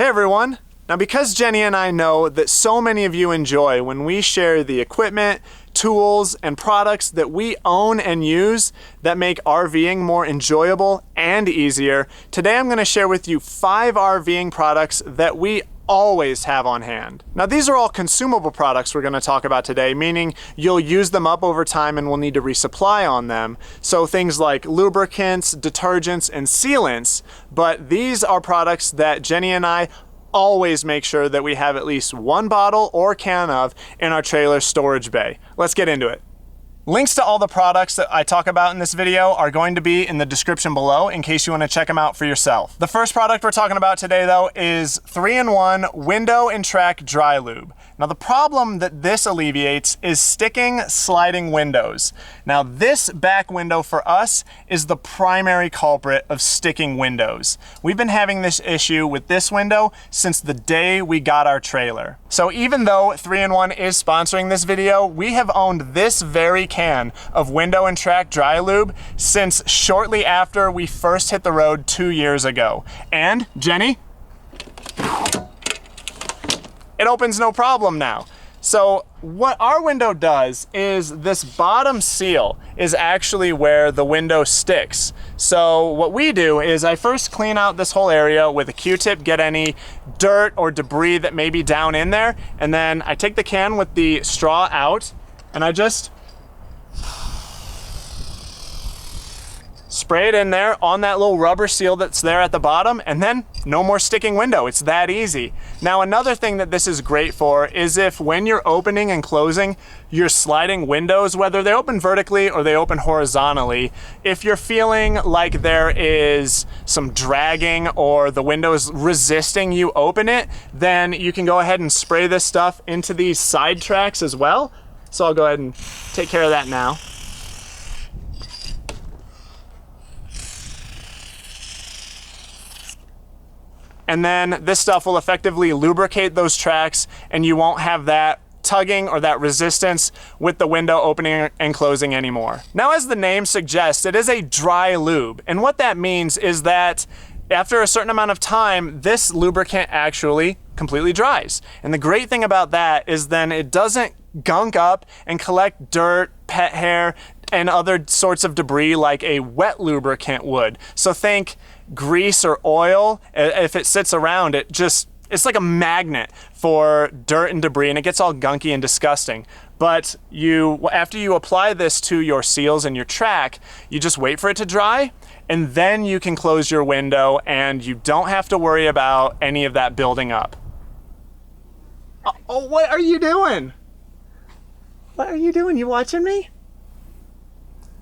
Hey everyone! Now because Jenny and I know that so many of you enjoy when we share the equipment, tools, and products that we own and use that make RVing more enjoyable and easier, today I'm going to share with you 5 RVing products that we always have on hand. Now these are all consumable products we're going to talk about today, meaning you'll use them up over time and will need to resupply on them. So things like lubricants, detergents, and sealants, but these are products that Jenny and I always make sure that we have at least one bottle or can of in our trailer storage bay. Let's get into it. Links to all the products that I talk about in this video are going to be in the description below in case you want to check them out for yourself. The first product we're talking about today though is 3-in-1 Window Track Dry Lube. Now the problem that this alleviates is sticking sliding windows. Now this back window for us is the primary culprit of sticking windows. We've been having this issue with this window since the day we got our trailer. So even though 3-in-1 is sponsoring this video, we have owned this very can of Window Track Dry Lube since shortly after we first hit the road 2 years ago. And Jenny, it opens no problem now. So what our window does is this bottom seal is actually where the window sticks. So what we do is I first clean out this whole area with a Q-tip, get any dirt or debris that may be down in there, and then I take the can with the straw out and I just spray it in there on that little rubber seal that's there at the bottom, and then no more sticking window. It's that easy. Now another thing that this is great for is if when you're opening and closing your sliding windows, whether they open vertically or they open horizontally, if you're feeling like there is some dragging or the window is resisting you open it, then you can go ahead and spray this stuff into these side tracks as well. So I'll go ahead and take care of that now. And then this stuff will effectively lubricate those tracks and you won't have that tugging or that resistance with the window opening and closing anymore. Now, as the name suggests, it is a dry lube. And what that means is that after a certain amount of time, this lubricant actually completely dries. And the great thing about that is then it doesn't gunk up and collect dirt, pet hair, and other sorts of debris like a wet lubricant would. So think grease or oil. If it sits around, it's like a magnet for dirt and debris, and it gets all gunky and disgusting. But after you apply this to your seals and your track, you just wait for it to dry, and then you can close your window and you don't have to worry about any of that building up. Oh, what are you doing? What are you doing? You watching me?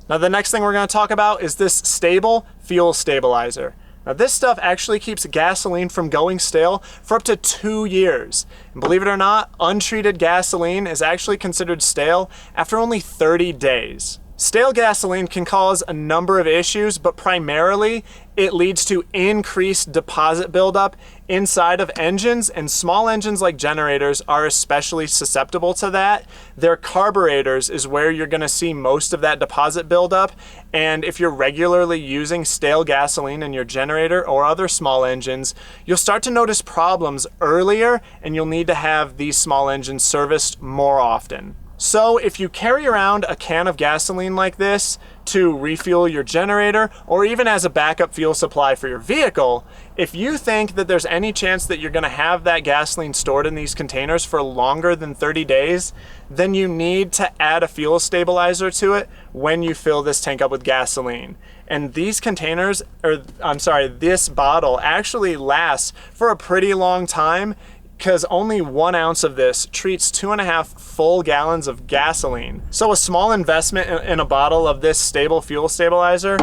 Now the next thing we're going to talk about is this Stabil Fuel Stabilizer. Now this stuff actually keeps gasoline from going stale for up to 2 years. And believe it or not, untreated gasoline is actually considered stale after only 30 days. Stale gasoline can cause a number of issues, but primarily it leads to increased deposit buildup inside of engines, and small engines like generators are especially susceptible to that. Their carburetors is where you're going to see most of that deposit buildup, and if you're regularly using stale gasoline in your generator or other small engines, you'll start to notice problems earlier and you'll need to have these small engines serviced more often. So if you carry around a can of gasoline like this to refuel your generator or even as a backup fuel supply for your vehicle, if you think that there's any chance that you're going to have that gasoline stored in these containers for longer than 30 days, then you need to add a fuel stabilizer to it when you fill this tank up with gasoline. And these containers, this bottle actually lasts for a pretty long time, because only 1 ounce of this treats 2.5 full gallons of gasoline. So a small investment in a bottle of this Stabil Fuel Stabilizer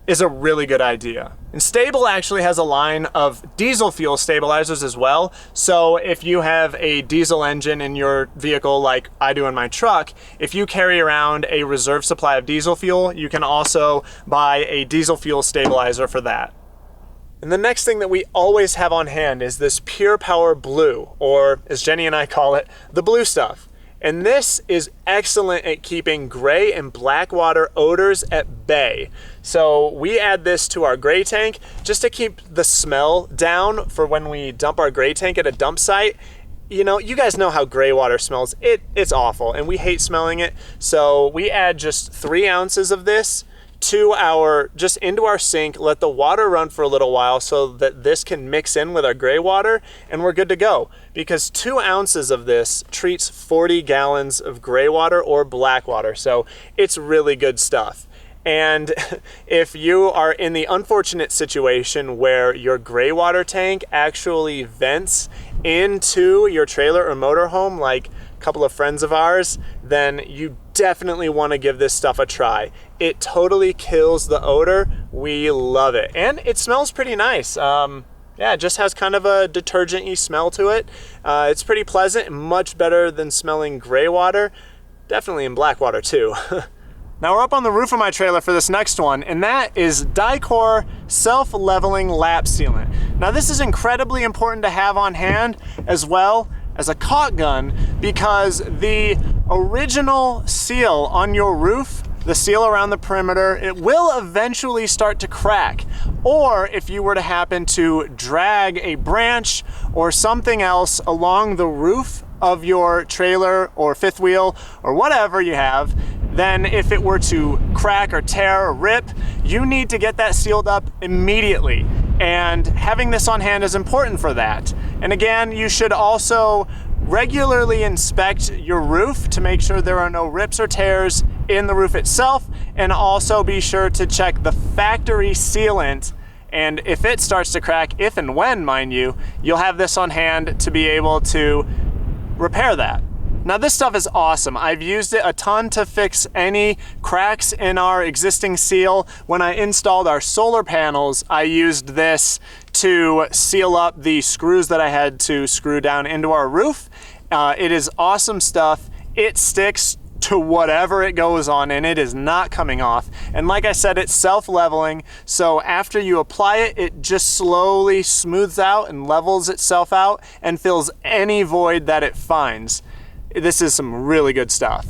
is a really good idea. And Stabil actually has a line of diesel fuel stabilizers as well. So if you have a diesel engine in your vehicle like I do in my truck, if you carry around a reserve supply of diesel fuel, you can also buy a diesel fuel stabilizer for that. And the next thing that we always have on hand is this Pure Power Blue, or as Jenny and I call it, the blue stuff. And this is excellent at keeping gray and black water odors at bay. So we add this to our gray tank just to keep the smell down for when we dump our gray tank at a dump site. You know, you guys know how gray water smells. It's awful, and we hate smelling it. So we add just 3 ounces of this just into our sink, let the water run for a little while so that this can mix in with our gray water, and we're good to go. Because 2 ounces of this treats 40 gallons of gray water or black water, so it's really good stuff. And if you are in the unfortunate situation where your gray water tank actually vents into your trailer or motorhome, like a couple of friends of ours, then you definitely want to give this stuff a try. It totally kills the odor. We love it. And it smells pretty nice. Yeah, it just has kind of a detergent-y smell to it. It's pretty pleasant, much better than smelling gray water. Definitely in black water too. Now we're up on the roof of my trailer for this next one, and that is Dicor self-leveling lap sealant. Now this is incredibly important to have on hand as well as a caulk gun, because the original seal on your roof, the seal around the perimeter, it will eventually start to crack. Or if you were to happen to drag a branch or something else along the roof of your trailer or fifth wheel or whatever you have, then if it were to crack or tear or rip, you need to get that sealed up immediately. And having this on hand is important for that. And again, you should also regularly inspect your roof to make sure there are no rips or tears in the roof itself, and also be sure to check the factory sealant. And if it starts to crack, if and when, mind you, you'll have this on hand to be able to repair that. Now this stuff is awesome. I've used it a ton to fix any cracks in our existing seal. When I installed our solar panels, I used this to seal up the screws that I had to screw down into our roof. It is awesome stuff. It sticks to whatever it goes on, and it is not coming off. And like I said, it's self-leveling, so after you apply it, it just slowly smooths out and levels itself out and fills any void that it finds. This is some really good stuff.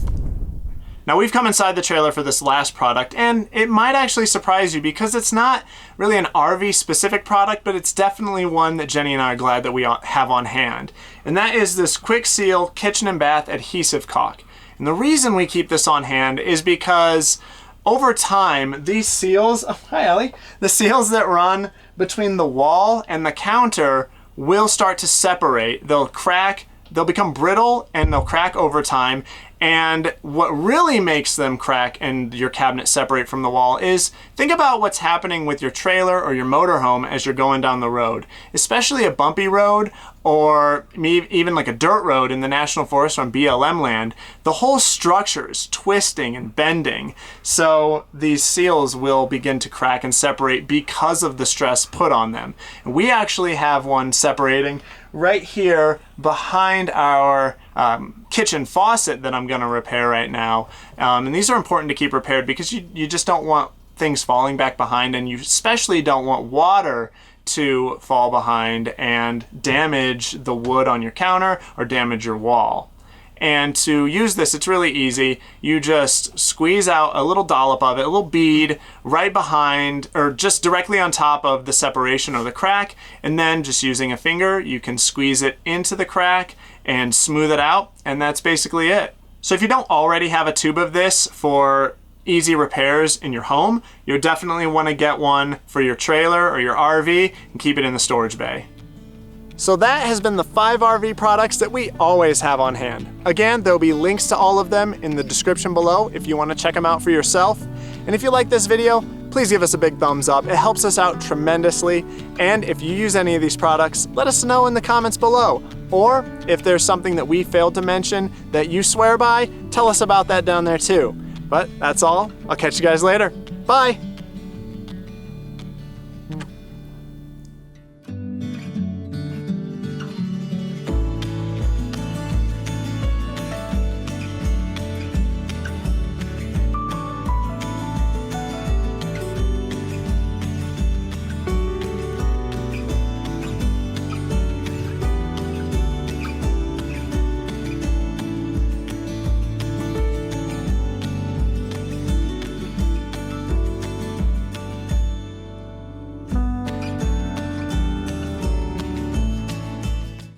Now we've come inside the trailer for this last product, and it might actually surprise you because it's not really an RV specific product, but it's definitely one that Jenny and I are glad that we have on hand. And that is this Kwik Seal kitchen and bath adhesive caulk. And the reason we keep this on hand is because over time, these seals, oh, hi Ellie, the seals that run between the wall and the counter will start to separate. They'll crack, they'll become brittle, and they'll crack over time. And what really makes them crack and your cabinet separate from the wall is, think about what's happening with your trailer or your motorhome as you're going down the road, especially a bumpy road or even like a dirt road in the National Forest on BLM land. The whole structure is twisting and bending. So these seals will begin to crack and separate because of the stress put on them. And we actually have one separating right here behind our kitchen faucet that I'm going to repair right now. And these are important to keep repaired because you just don't want things falling back behind, and you especially don't want water to fall behind and damage the wood on your counter or damage your wall. And to use this, it's really easy. You just squeeze out a little dollop of it, a little bead right behind or just directly on top of the separation or the crack, and then just using a finger, you can squeeze it into the crack and smooth it out, and that's basically it. So if you don't already have a tube of this for easy repairs in your home, you'll definitely want to get one for your trailer or your RV and keep it in the storage bay. So that has been the 5 RV products that we always have on hand. Again, there'll be links to all of them in the description below if you want to check them out for yourself. And if you like this video, please give us a big thumbs up. It helps us out tremendously. And if you use any of these products, let us know in the comments below. Or if there's something that we failed to mention that you swear by, tell us about that down there too. But that's all. I'll catch you guys later. Bye.